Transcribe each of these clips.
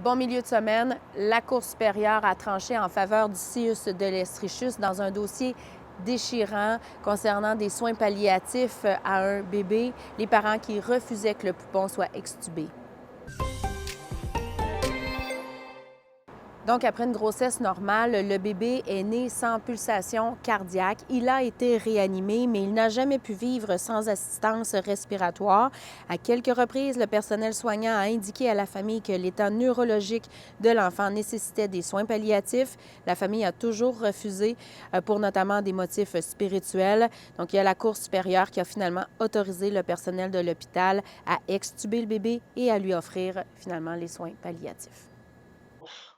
Bon milieu de semaine, la Cour supérieure a tranché en faveur du CIUS de l'Estrichus dans un dossier déchirant concernant des soins palliatifs à un bébé, les parents qui refusaient que le poupon soit extubé. Donc, après une grossesse normale, le bébé est né sans pulsation cardiaque. Il a été réanimé, mais il n'a jamais pu vivre sans assistance respiratoire. À quelques reprises, le personnel soignant a indiqué à la famille que l'état neurologique de l'enfant nécessitait des soins palliatifs. La famille a toujours refusé pour notamment des motifs spirituels. Donc, il y a la Cour supérieure qui a finalement autorisé le personnel de l'hôpital à extuber le bébé et à lui offrir finalement les soins palliatifs.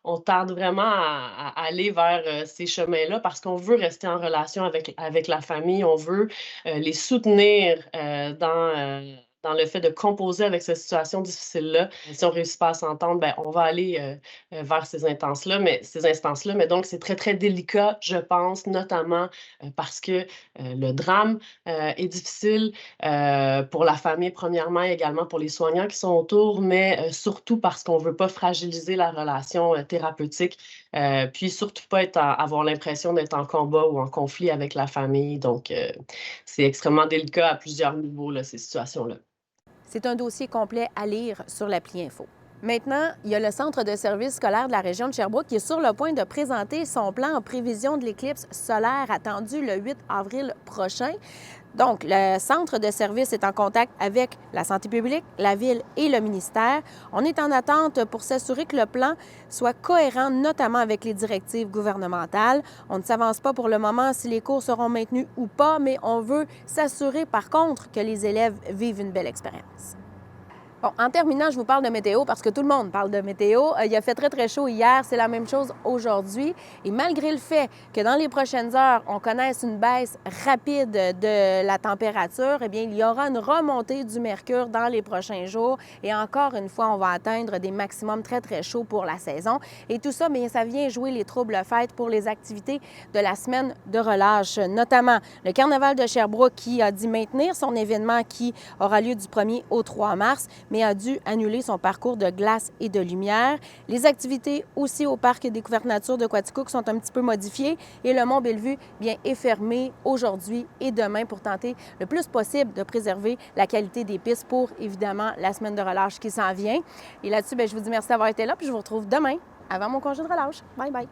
On tarde vraiment à aller vers, ces chemins-là parce qu'on veut rester en relation avec la famille. On veut, les soutenir, dans le fait de composer avec cette situation difficile-là. Si on réussit pas à s'entendre, ben, on va aller, vers ces instances-là. Mais donc c'est très, très délicat, je pense, notamment, parce que, le drame, est difficile, pour la famille premièrement, et également pour les soignants qui sont autour, mais, surtout parce qu'on veut pas fragiliser la relation, thérapeutique, puis surtout pas avoir l'impression d'être en combat ou en conflit avec la famille. Donc, c'est extrêmement délicat à plusieurs niveaux là, ces situations-là. C'est un dossier complet à lire sur l'appli Info. Maintenant, il y a le Centre de services scolaires de la région de Sherbrooke qui est sur le point de présenter son plan en prévision de l'éclipse solaire attendue le 8 avril prochain. Donc, le Centre de services est en contact avec la santé publique, la ville et le ministère. On est en attente pour s'assurer que le plan soit cohérent, notamment avec les directives gouvernementales. On ne s'avance pas pour le moment si les cours seront maintenus ou pas, mais on veut s'assurer par contre que les élèves vivent une belle expérience. Bon, en terminant, je vous parle de météo parce que tout le monde parle de météo. Il a fait très, très chaud hier. C'est la même chose aujourd'hui. Et malgré le fait que dans les prochaines heures, on connaisse une baisse rapide de la température, eh bien, il y aura une remontée du mercure dans les prochains jours. Et encore une fois, on va atteindre des maximums très, très chauds pour la saison. Et tout ça, bien, ça vient jouer les troubles fêtes pour les activités de la semaine de relâche, notamment le Carnaval de Sherbrooke qui a dit maintenir son événement qui aura lieu du 1er au 3 mars, mais a dû annuler son parcours de glace et de lumière. Les activités aussi au Parc Découverte Nature de Quaticook sont un petit peu modifiées et le Mont Bellevue bien, est fermé aujourd'hui et demain pour tenter le plus possible de préserver la qualité des pistes pour, évidemment, la semaine de relâche qui s'en vient. Et là-dessus, bien, je vous dis merci d'avoir été là puis je vous retrouve demain avant mon congé de relâche. Bye bye!